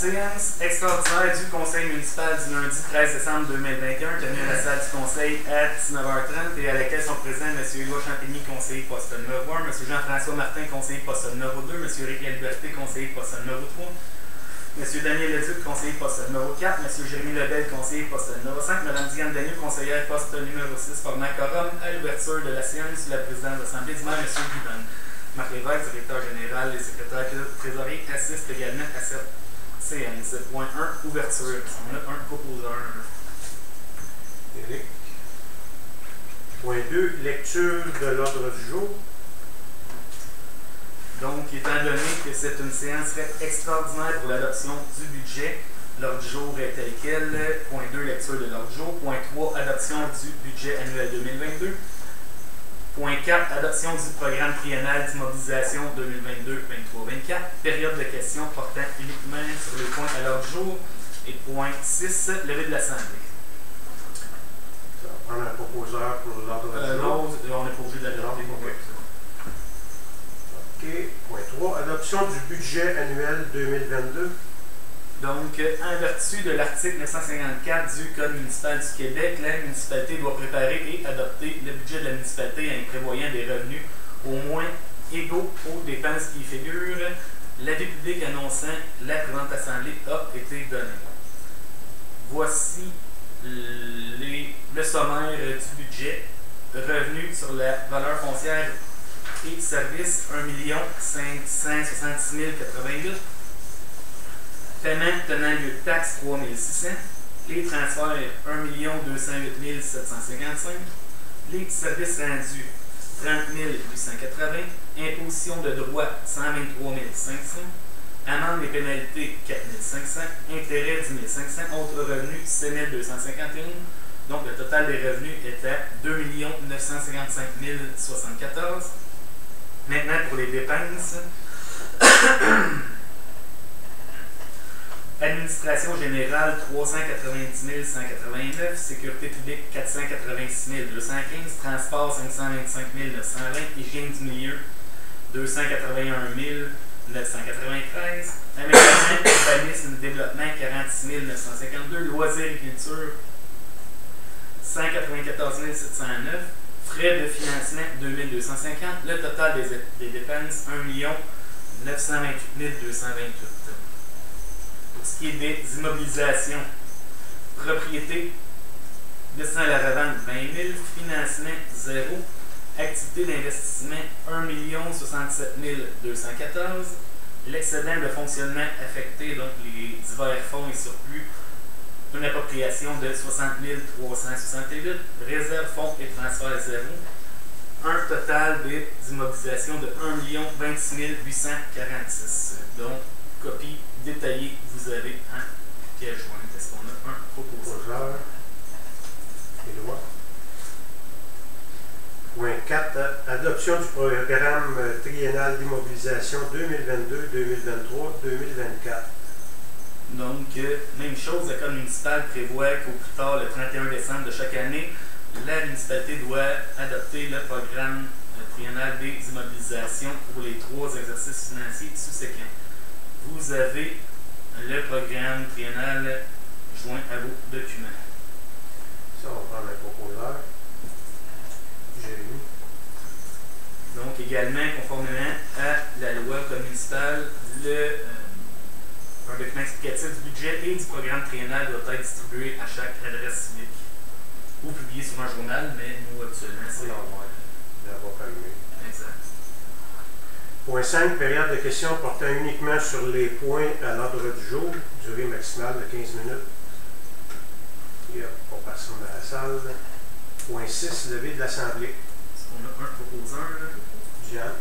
Séance extraordinaire du Conseil municipal du lundi 13 décembre 2021, tenue à la salle du Conseil à 19h30 et à laquelle sont présents M. Éloi Champigny, conseiller poste numéro 1, M. Jean-François Martin, conseiller poste numéro 2, M. Éric Liberté, conseiller poste numéro 3, M. Daniel Leduc, conseiller poste numéro 4, M. Jérémy Lebel, conseiller poste numéro 5, Mme Diane Daniel, conseillère poste numéro 6, formant quorum à l'ouverture de la séance sous la présidence de l'Assemblée du maire, M. Guidon. Marc Lévesque, directeur général et secrétaire trésorier, assiste également à cette séance. Point 1, ouverture. On a un proposeur. Éric. Point 2, lecture de l'ordre du jour. Donc, étant donné que c'est une séance extraordinaire pour l'adoption du budget, l'ordre du jour est tel quel. Point 2, lecture de l'ordre du jour. Point 3, adoption du budget annuel 2022. Point 4, adoption du programme triennal d'immobilisation 2022-23-24. Période de questions portant uniquement sur les points à l'ordre du jour. Et point 6, levée de l'Assemblée. Ça va prendre un proposeur pour l'ordre du jour. Non, on n'est pas obligé de l'adopter. OK. Point 3, adoption du budget annuel 2022. Donc, en vertu de l'article 954 du Code municipal du Québec, la municipalité doit préparer et adopter le budget de la municipalité en y prévoyant des revenus au moins égaux aux dépenses qui y figurent. L'avis public annonçant la présente assemblée a été donné. Voici le sommaire du budget. Revenus sur la valeur foncière et services 1 566 088. Paiement tenant lieu de taxes 3 600. Les transferts 1 208 755. Les services rendus 30 880. Imposition de droits 123 500. Amendes et pénalités 4 500. Intérêts 10 500. Autres revenus 7 251. Donc le total des revenus est à 2 955 074. Maintenant pour les dépenses. Administration générale 390 189, sécurité publique 486 215, transport 525 920, hygiène du milieu 281 993, aménagement, urbanisme, développement 46 952, loisirs et culture 194 709, frais de financement 2250, le total des dépenses 1 928 228. Pour ce qui est des immobilisations, propriété, destinée à la revente 20 000, financement 0, activité d'investissement 1 067 214, l'excédent de fonctionnement affecté, donc les divers fonds et surplus, une appropriation de 60 368, réserve fonds et transfert 0, un total des immobilisations de 1 26 846. Donc, copie détaillée, vous avez en pièce jointe. Est-ce qu'on a un proposeur? Éloi. Point 4, adoption du programme triennal d'immobilisation 2022, 2023, 2024. Donc, même chose, le Code municipal prévoit qu'au plus tard, le 31 décembre de chaque année, la municipalité doit adopter le programme triennal des immobilisations pour les 3 exercices financiers subséquents. Vous avez le programme triennal joint à vos documents. Ça, on va prendre un proposeur. Jérémy. Donc, également, conformément à la loi municipale, un document explicatif du budget et du programme triennal doit être distribué à chaque adresse civique ou publié sur un journal, mais nous, actuellement, c'est l'avoir allumé. Exact. Point 5, période de questions portant uniquement sur les points à l'ordre du jour, durée maximale de 15 minutes. Et on passe dans la salle. Point 6, levée de l'Assemblée. Est-ce qu'on a un proposeur? Jean.